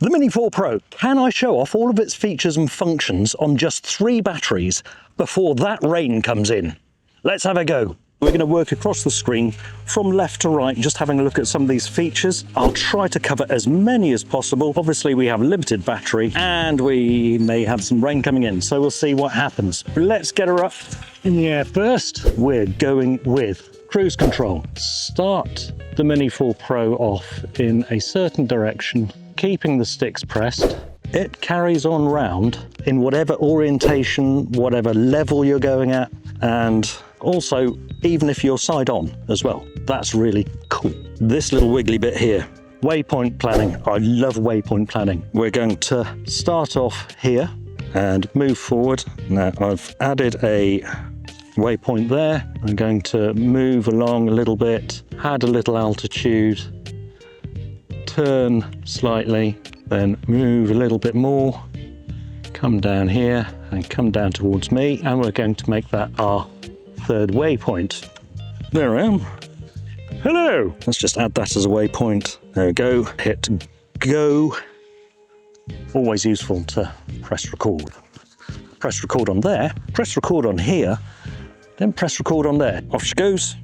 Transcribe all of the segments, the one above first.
The Mini 4 Pro, can I show off all of its features and functions on just 3 batteries before that rain comes in? Let's have a go. We're going to work across the screen from left to right, just having a look at some of these features. I'll try to cover as many as possible. Obviously we have limited battery and we may have some rain coming in, so we'll see what happens. Let's get her up in the air first. We're going with cruise control. Start the Mini 4 Pro off in a certain direction, keeping the sticks pressed. It carries on round in whatever orientation, whatever level you're going at, and also even if you're side on as well. That's really cool. This little wiggly bit here, waypoint planning. I love waypoint planning. We're going to start off here and move forward. Now I've added a waypoint there. I'm going to move along a little bit, add a little altitude, turn slightly, then move a little bit more, come down here and come down towards me, and we're going to make that our 3rd waypoint. There I am. Hello. Let's just add that as a waypoint. There we go. Hit go. Always useful to press record. Press record on there, press record on here, then press record on there. Off she goes.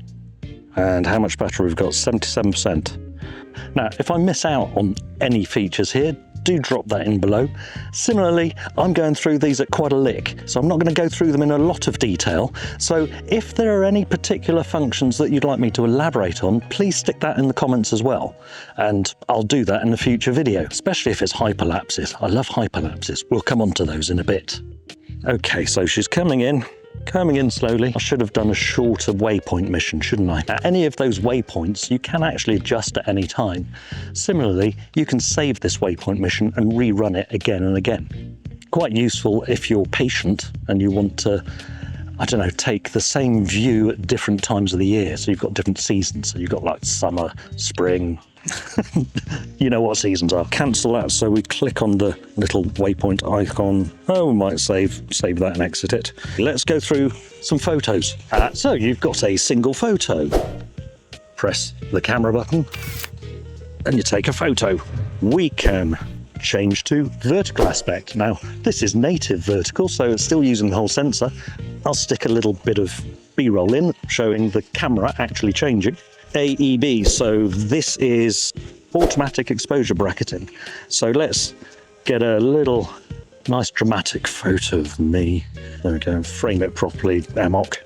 And how much battery we've got? 77%. Now, if I miss out on any features here, do drop that in below. Similarly, I'm going through these at quite a lick, so I'm not going to go through them in a lot of detail. So if there are any particular functions that you'd like me to elaborate on, please stick that in the comments as well. And I'll do that in a future video, especially if it's hyperlapses. I love hyperlapses. We'll come on to those in a bit. Okay, so she's coming in slowly. I should have done a shorter waypoint mission, shouldn't I? At any of those waypoints, you can actually adjust at any time. Similarly, you can save this waypoint mission and rerun it again and again. Quite useful if you're patient and you want to, I don't know, take the same view at different times of the year. So you've got different seasons. So you've got like summer, spring, you know what seasons are. Cancel that, so we click on the little waypoint icon. Oh, we might save that and exit it. Let's go through some photos. So you've got a single photo. Press the camera button and you take a photo. We can change to vertical aspect. Now, this is native vertical, so it's still using the whole sensor. I'll stick a little bit of B-roll in, showing the camera actually changing. AEB, so this is automatic exposure bracketing. So let's get a little nice dramatic photo of me. There we go, frame it properly, amok,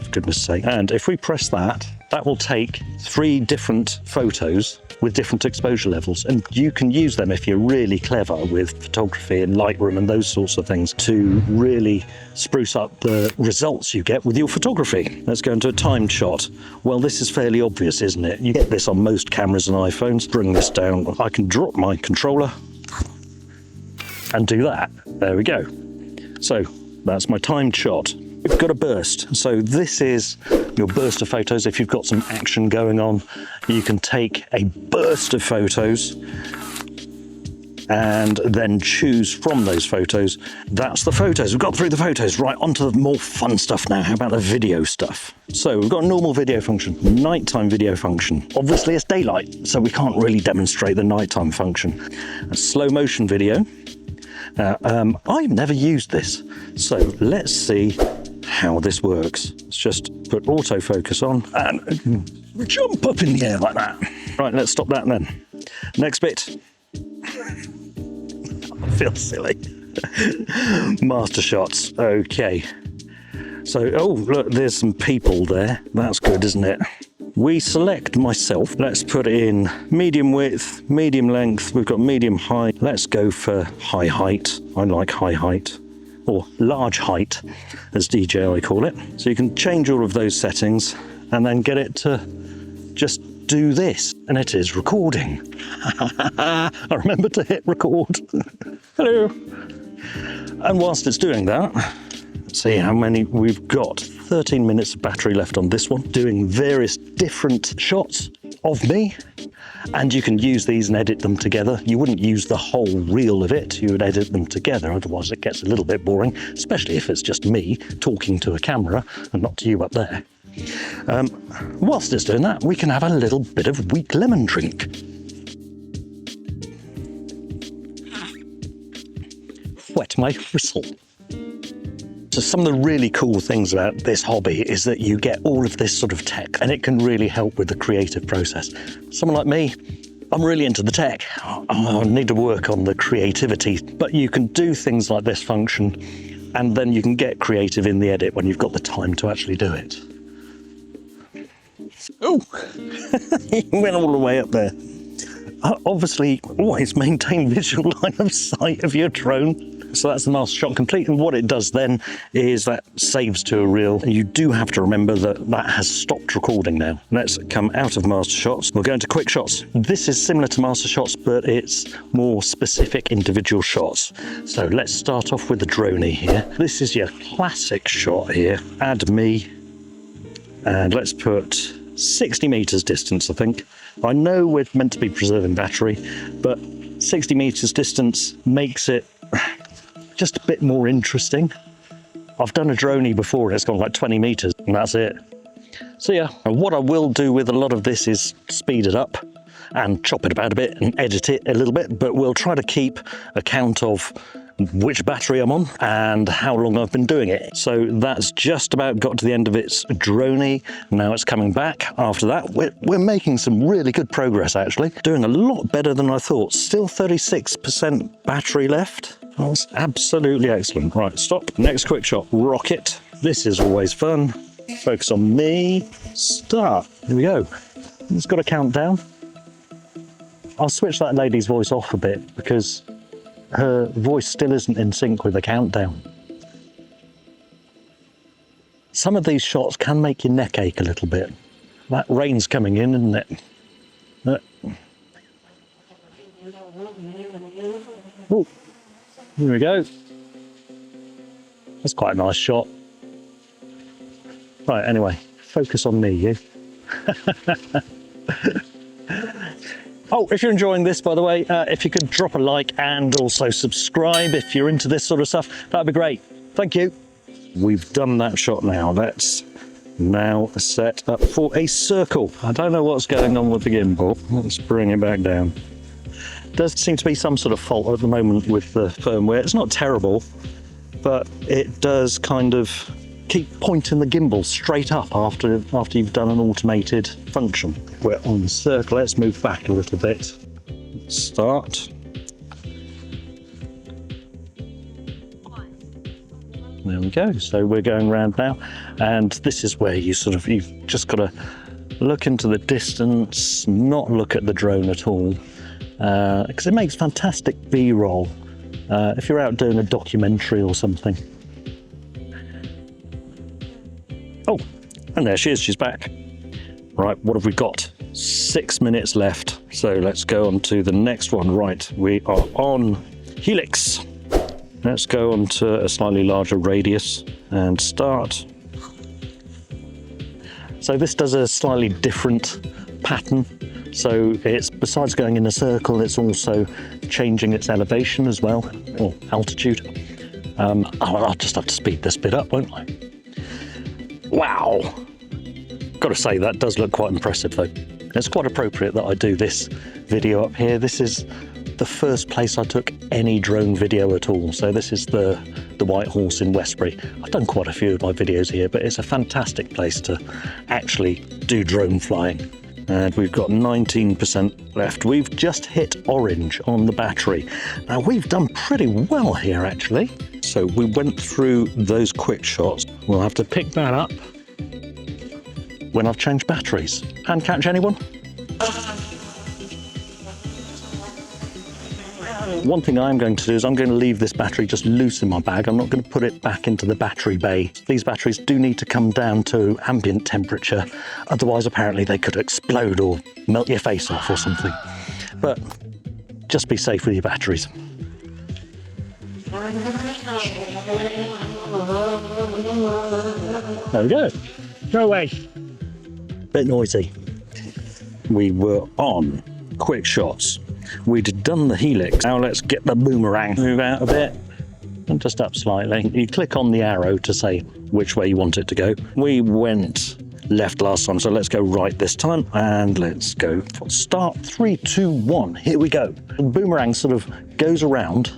for goodness sake. And if we press that, that will take 3 different photos with different exposure levels, and you can use them if you're really clever with photography and Lightroom and those sorts of things to really spruce up the results you get with your photography. Let's go into a timed shot. Well, this is fairly obvious, isn't it? You get this on most cameras and iPhones. Bring this down. I can drop my controller and do that. There we go. So that's my timed shot. We've got a burst. So this is your burst of photos. If you've got some action going on, you can take a burst of photos and then choose from those photos. That's the photos. We've got through the photos. Right, onto the more fun stuff now. How about the video stuff? So we've got a normal video function, nighttime video function. Obviously it's daylight, so we can't really demonstrate the nighttime function. A slow motion video. I've never used this, so let's see how this works. Let's just put autofocus on and jump up in the air like that. Right, let's stop that then. Next bit. I feel silly. Mastershots. Okay. So, oh, look, there's some people there. That's good, isn't it? We select myself. Let's put in medium width, medium length. We've got medium height. Let's go for high height. I like high height, or large height, as DJI call it. So you can change all of those settings and then get it to just do this. And it is recording. I remember to hit record. Hello. And whilst it's doing that, let's see how many we've got. 13 minutes of battery left on this one, doing various different shots of me. And you can use these and edit them together. You wouldn't use the whole reel of it, you would edit them together, otherwise it gets a little bit boring, especially if it's just me talking to a camera and not to you up there. Whilst it's doing that, we can have a little bit of weak lemon drink. wet my whistle. So some of the really cool things about this hobby is that you get all of this sort of tech, and it can really help with the creative process. Someone like me, I'm really into the tech. I need to work on the creativity, but you can do things like this function, and then you can get creative in the edit when you've got the time to actually do it. Oh, he went all the way up there. Obviously, always maintain visual line of sight of your drone. So that's the master shot complete, and what it does then is that saves to a reel. You do have to remember that that has stopped recording now. Let's come out of Mastershots. We'll go into Quickshots. This is similar to Mastershots, but it's more specific individual shots. So let's start off with the droney here. This is your classic shot here. Add me, and let's put 60 meters distance, I think. I know we're meant to be preserving battery, but 60 meters distance makes it just a bit more interesting. I've done a droney before and it's gone like 20 meters and that's it. So yeah, and what I will do with a lot of this is speed it up and chop it about a bit and edit it a little bit, but we'll try to keep a count of which battery I'm on and how long I've been doing it. So that's just about got to the end of its droney. Now it's coming back. After that, we're making some really good progress actually. Doing a lot better than I thought. Still 36% battery left. That's absolutely excellent. Right, stop. Next quick shot, rocket. This is always fun. Focus on me. Start. Here we go. It's got a countdown. I'll switch that lady's voice off a bit because her voice still isn't in sync with the countdown. Some of these shots can make your neck ache a little bit. That rain's coming in, isn't it? Oh, here we go. That's quite a nice shot. Right, anyway, focus on me, you. Oh, if you're enjoying this, by the way, if you could drop a like and also subscribe if you're into this sort of stuff, that'd be great. Thank you. We've done that shot now. Let's now set up for a circle. I don't know what's going on with the gimbal. Let's bring it back down. Does seem to be some sort of fault at the moment with the firmware. It's not terrible, but it does kind of keep pointing the gimbal straight up after you've done an automated function. We're on circle. Let's move back a little bit. Start. There we go. So we're going round now, and this is where you've just got to look into the distance, not look at the drone at all, because it makes fantastic B-roll if you're out doing a documentary or something. Oh, and there she is, she's back. Right, what have we got? 6 minutes left. So let's go on to the next one. Right, we are on Helix. Let's go on to a slightly larger radius and start. So this does a slightly different pattern. So it's, besides going in a circle, it's also changing its elevation as well, or altitude. I'll just have to speed this bit up, won't I? Wow, got to say that does look quite impressive though. It's quite appropriate that I do this video up here. This is the first place I took any drone video at all. So this is the White Horse in Westbury. I've done quite a few of my videos here, but it's a fantastic place to actually do drone flying. And we've got 19% left. We've just hit orange on the battery. Now we've done pretty well here actually. So we went through those quick shots. We'll have to pick that up when I've changed batteries. And catch anyone? One thing I'm going to do is I'm going to leave this battery just loose in my bag. I'm not going to put it back into the battery bay. These batteries do need to come down to ambient temperature. Otherwise, apparently they could explode or melt your face off or something. But just be safe with your batteries. There we go. Go away. Bit noisy. We were on quick shots. We'd done the Helix. Now let's get the boomerang. Move out a bit and just up slightly. You click on the arrow to say which way you want it to go. We went left last time, so let's go right this time. And let's go for start. 3, 2, 1. Here we go. The boomerang sort of goes around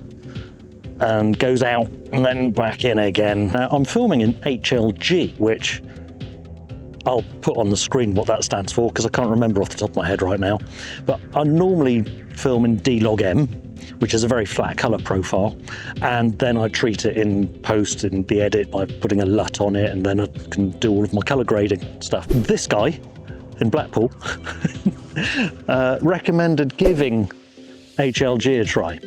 and goes out and then back in again. Now I'm filming in HLG, which I'll put on the screen what that stands for because I can't remember off the top of my head right now. But I normally film in D-Log-M, which is a very flat color profile, and then I treat it in post in the edit by putting a LUT on it, and then I can do all of my color grading stuff. This guy in Blackpool recommended giving HLG a try.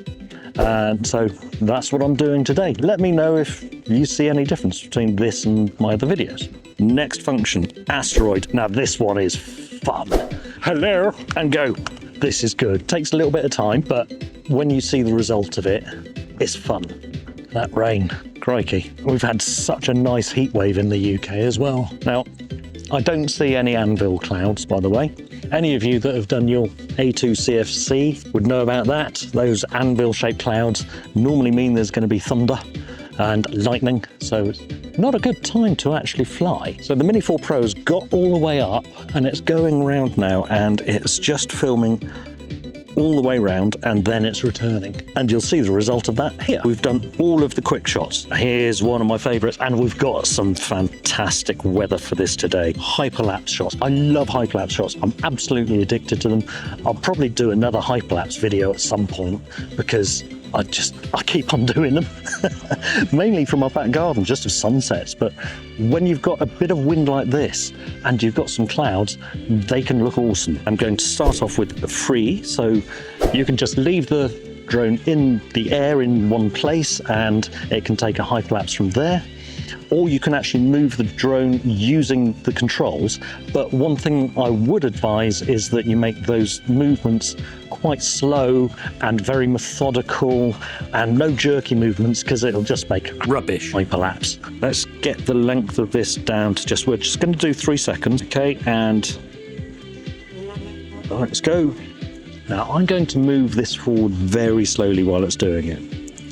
And so that's what I'm doing today. Let me know if you see any difference between this and my other videos. Next function, asteroid. Now this one is fun. Hello, and go. This is good. Takes a little bit of time, but when you see the result of it, it's fun. That rain, crikey. We've had such a nice heat wave in the UK as well. Now, I don't see any anvil clouds, by the way. Any of you that have done your A2 CFC would know about that. Those anvil-shaped clouds normally mean there's going to be thunder and lightning, so it's not a good time to actually fly. So the Mini 4 Pro's got all the way up and it's going around now, and it's just filming all the way around and then it's returning. And you'll see the result of that here. We've done all of the quick shots. Here's one of my favorites, and we've got some fantastic weather for this today. Hyperlapse shots. I love hyperlapse shots. I'm absolutely addicted to them. I'll probably do another hyperlapse video at some point because I keep on doing them. Mainly from my back garden, just of sunsets. But when you've got a bit of wind like this and you've got some clouds, they can look awesome. I'm going to start off with free, so you can just leave the drone in the air in one place and it can take a hyperlapse from there. Or you can actually move the drone using the controls. But one thing I would advise is that you make those movements quite slow and very methodical and no jerky movements, because it'll just make rubbish hyperlapse. Let's get the length of this down to we're just going to do 3 seconds, okay? And let's go. Now I'm going to move this forward very slowly while it's doing it.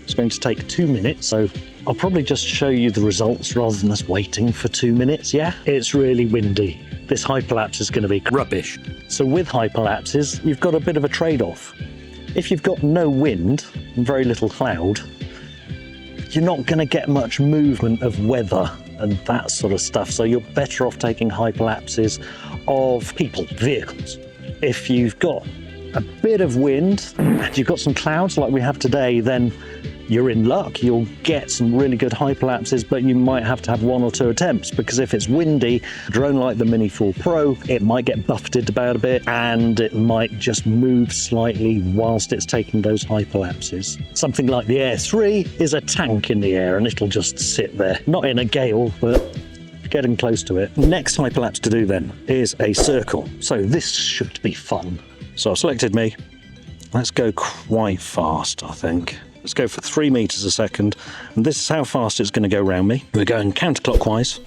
It's going to take 2 minutes, so I'll probably just show you the results rather than us waiting for 2 minutes, yeah? It's really windy. This hyperlapse is going to be rubbish. So with hyperlapses, you've got a bit of a trade-off. If you've got no wind and very little cloud, you're not going to get much movement of weather and that sort of stuff, so you're better off taking hyperlapses of people, vehicles. If you've got a bit of wind and you've got some clouds like we have today, then you're in luck. You'll get some really good hyperlapses, but you might have to have 1 or 2 attempts, because if it's windy, a drone like the Mini 4 Pro, it might get buffeted about a bit and it might just move slightly whilst it's taking those hyperlapses. Something like the Air 3 is a tank in the air and it'll just sit there. Not in a gale, but getting close to it. Next hyperlapse to do then is a circle. So this should be fun. So I've selected me. Let's go quite fast, I think. Let's go for 3 meters a second. And this is how fast it's going to go around me. We're going counterclockwise.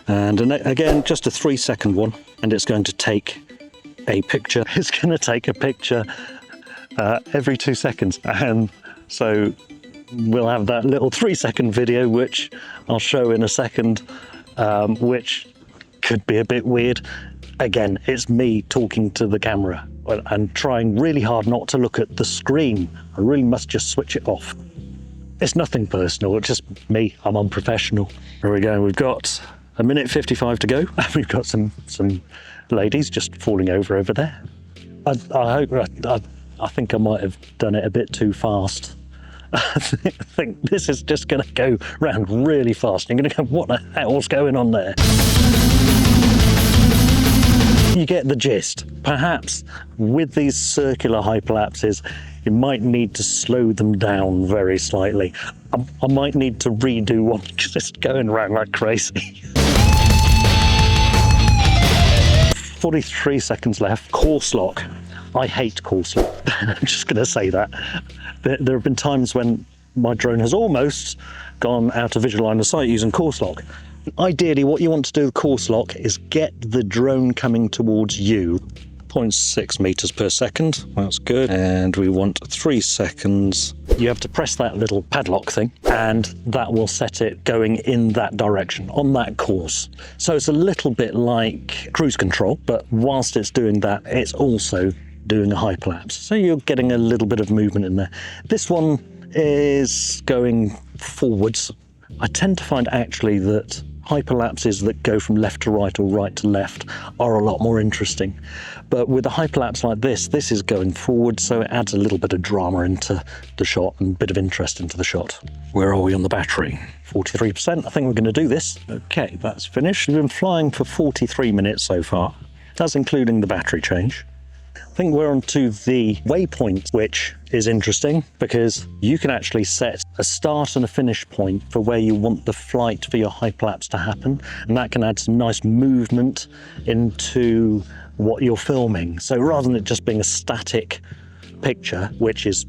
And again, just a 3-second one. And it's going to take a picture. It's going to take a picture every 2 seconds. And so we'll have that little 3-second video, which I'll show in a second, which could be a bit weird. Again, it's me talking to the camera and trying really hard not to look at the screen. I really must just switch it off. It's nothing personal, it's just me, I'm unprofessional. Here we go, we've got 1 minute 55 to go. We've got some ladies just falling over there. I think I might have done it a bit too fast. I think this is just gonna go round really fast. You're gonna go, what the hell's going on there? You get the gist. Perhaps with these circular hyperlapses, you might need to slow them down very slightly. I might need to redo one because it's going around like crazy. 43 seconds left. Course lock. I hate course lock. I'm just going to say that. There have been times when my drone has almost gone out of visual line of sight using course lock. Ideally, what you want to do with course lock is get the drone coming towards you. 0.6 meters per second, that's good. And we want 3 seconds. You have to press that little padlock thing and that will set it going in that direction, on that course. So it's a little bit like cruise control, but whilst it's doing that, it's also doing a hyperlapse. So you're getting a little bit of movement in there. This one is going forwards. I tend to find actually that hyperlapses that go from left to right or right to left are a lot more interesting. But with a hyperlapse like this is going forward, so it adds a little bit of drama into the shot and a bit of interest into the shot. Where are we on the battery? 43%. I think we're going to do this. Okay, that's finished. We've been flying for 43 minutes so far. That's including the battery change. I think we're on to the waypoint, which is interesting because you can actually set a start and a finish point for where you want the flight for your hyperlapse to happen, and that can add some nice movement into what you're filming. So rather than it just being a static picture, which is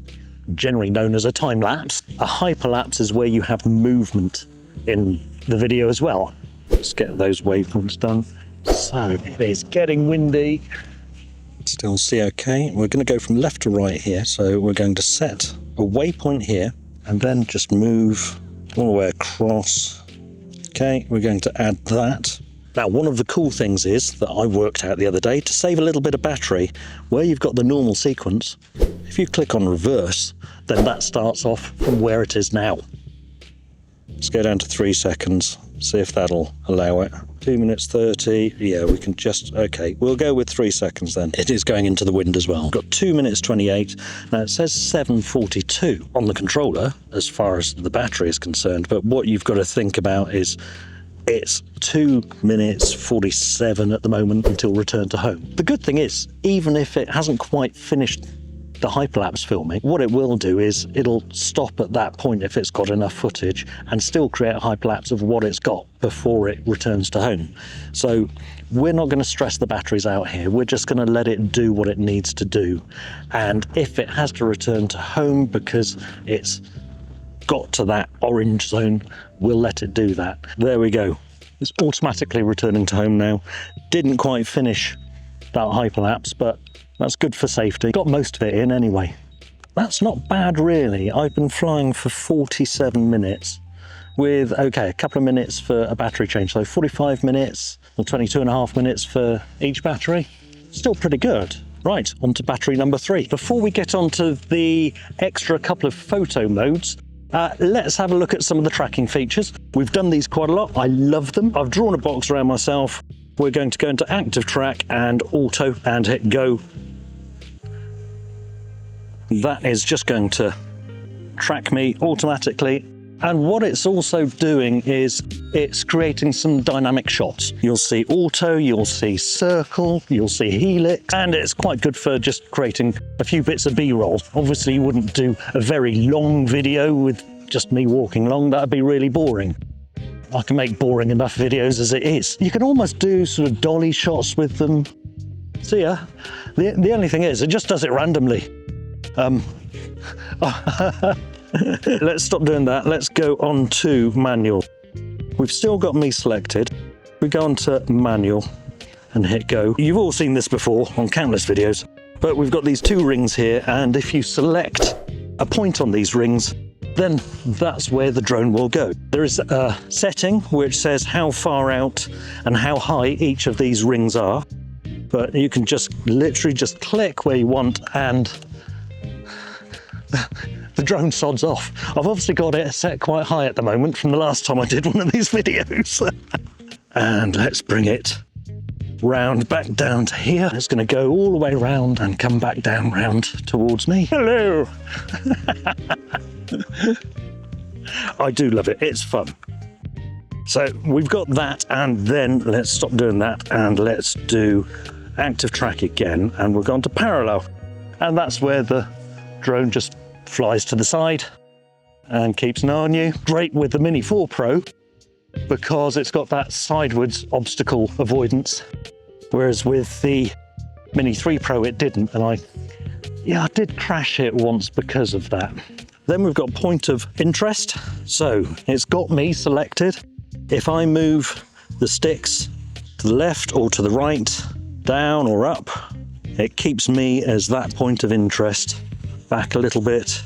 generally known as a time lapse, a hyperlapse is where you have movement in the video as well. Let's get those waypoints done. So it is getting windy. Still see okay. We're going to go from left to right here. So we're going to set a waypoint here and then just move all the way across. Okay, we're going to add that. Now, one of the cool things is that I worked out the other day to save a little bit of battery, where you've got the normal sequence, if you click on reverse, then that starts off from where it is now. Let's go down to 3 seconds, see if that'll allow it. 2 minutes 30, yeah, we can just, okay, we'll go with 3 seconds then. It is going into the wind as well. Got 2 minutes 28. Now it says 7:42 on the controller as far as the battery is concerned, but what you've got to think about is it's 2 minutes 47 at the moment until return to home. The good thing is, even if it hasn't quite finished the hyperlapse filming, what it will do is it'll stop at that point if it's got enough footage and still create a hyperlapse of what it's got before it returns to home. So we're not going to stress the batteries out here. We're just going to let it do what it needs to do. And if it has to return to home because it's got to that orange zone, we'll let it do that. There we go. It's automatically returning to home now. Didn't quite finish that hyperlapse, but that's good for safety. Got most of it in anyway. That's not bad really. I've been flying for 47 minutes with, okay, a couple of minutes for a battery change. So 45 minutes or 22.5 minutes for each battery. Still pretty good. Right, on to battery number 3. Before we get on to the extra couple of photo modes, let's have a look at some of the tracking features. We've done these quite a lot. I love them. I've drawn a box around myself. We're going to go into Activetrack and Auto and hit go. That is just going to track me automatically. And what it's also doing is it's creating some dynamic shots. You'll see auto, you'll see circle, you'll see helix, and it's quite good for just creating a few bits of B-roll. Obviously, you wouldn't do a very long video with just me walking along. That'd be really boring. I can make boring enough videos as it is. You can almost do sort of dolly shots with them. See ya. The only thing is, it just does it randomly. Let's stop doing that. Let's go on to manual. We've still got me selected. We go on to manual and hit go. You've all seen this before on countless videos, but we've got these 2 rings here, and if you select a point on these rings, then that's where the drone will go. There is a setting which says how far out and how high each of these rings are, but you can just literally just click where you want and the drone sods off. I've obviously got it set quite high at the moment from the last time I did one of these videos. And let's bring it round back down to here. It's going to go all the way around and come back down round towards me. Hello. I do love it. It's fun. So we've got that, and then let's stop doing that and let's do Activetrack again, and we're going to parallel, and that's where the drone just flies to the side and keeps an eye on you. Great with the Mini 4 Pro because it's got that sideways obstacle avoidance, whereas with the Mini 3 Pro it didn't, and I did crash it once because of that. Then we've got point of interest, so it's got me selected. If I move the sticks to the left or to the right, down or up, it keeps me as that point of interest. Back a little bit,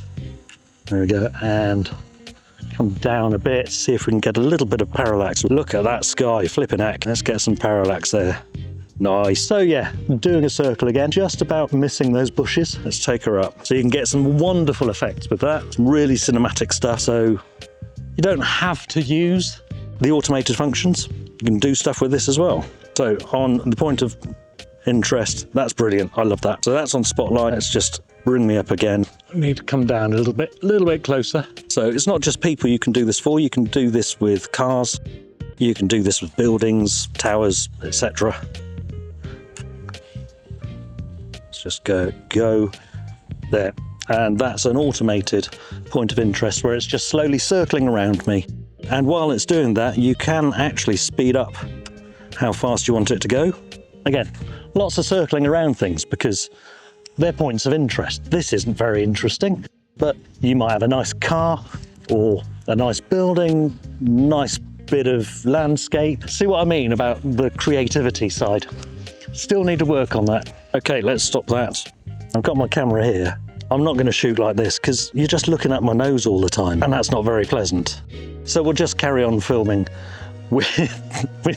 there we go, and come down a bit, see if we can get a little bit of parallax. Look at that sky, flipping heck. Let's get some parallax there. Nice. So yeah, doing a circle again, just about missing those bushes. Let's take her up. So you can get some wonderful effects with that. Some really cinematic stuff. So you don't have to use the automated functions. You can do stuff with this as well. So on the point of interest, that's brilliant. I love that. So that's on spotlight. Let's just bring me up again. I need to come down a little bit closer. So it's not just people you can do this for. You can do this with cars. You can do this with buildings, towers, etc. Let's just go there. And that's an automated point of interest where it's just slowly circling around me. And while it's doing that, you can actually speed up how fast you want it to go. Again, lots of circling around things because they're points of interest. This isn't very interesting, but you might have a nice car or a nice building, nice bit of landscape. See what I mean about the creativity side? Still need to work on that. Okay, let's stop that. I've got my camera here. I'm not going to shoot like this because you're just looking at my nose all the time and that's not very pleasant. So we'll just carry on filming with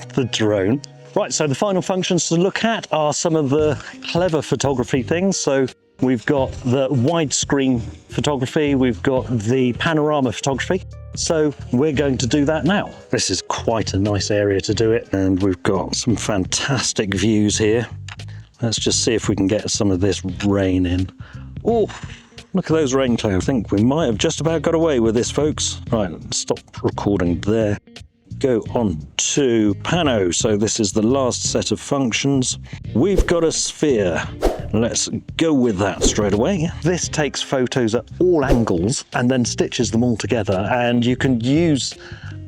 the drone. Right, so the final functions to look at are some of the clever photography things. So we've got the widescreen photography, we've got the panorama photography. So we're going to do that now. This is quite a nice area to do it, and we've got some fantastic views here. Let's just see if we can get some of this rain in. Oh, look at those rain clouds. I think we might have just about got away with this, folks. Right, stop recording there. Go on to Pano. So this is the last set of functions. We've got a sphere. Let's go with that straight away. This takes photos at all angles and then stitches them all together, and you can use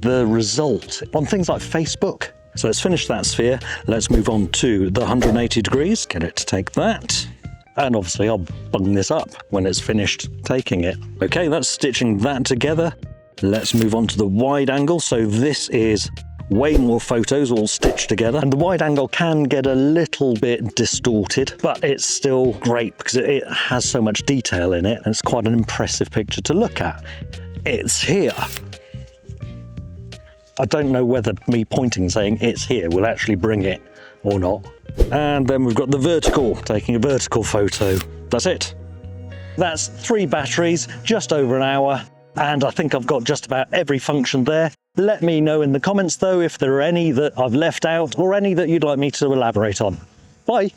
the result on things like Facebook. So let's finish that sphere. Let's move on to the 180 degrees. Get it to take that. And obviously I'll bung this up when it's finished taking it. Okay, that's stitching that together. Let's move on to the wide angle. So this is way more photos all stitched together. And the wide angle can get a little bit distorted, but it's still great because it has so much detail in it. And it's quite an impressive picture to look at. It's here. I don't know whether me pointing saying it's here will actually bring it or not. And then we've got the vertical, taking a vertical photo. That's it. That's 3 batteries, just over an hour. And I think I've got just about every function there. Let me know in the comments though if there are any that I've left out or any that you'd like me to elaborate on. Bye.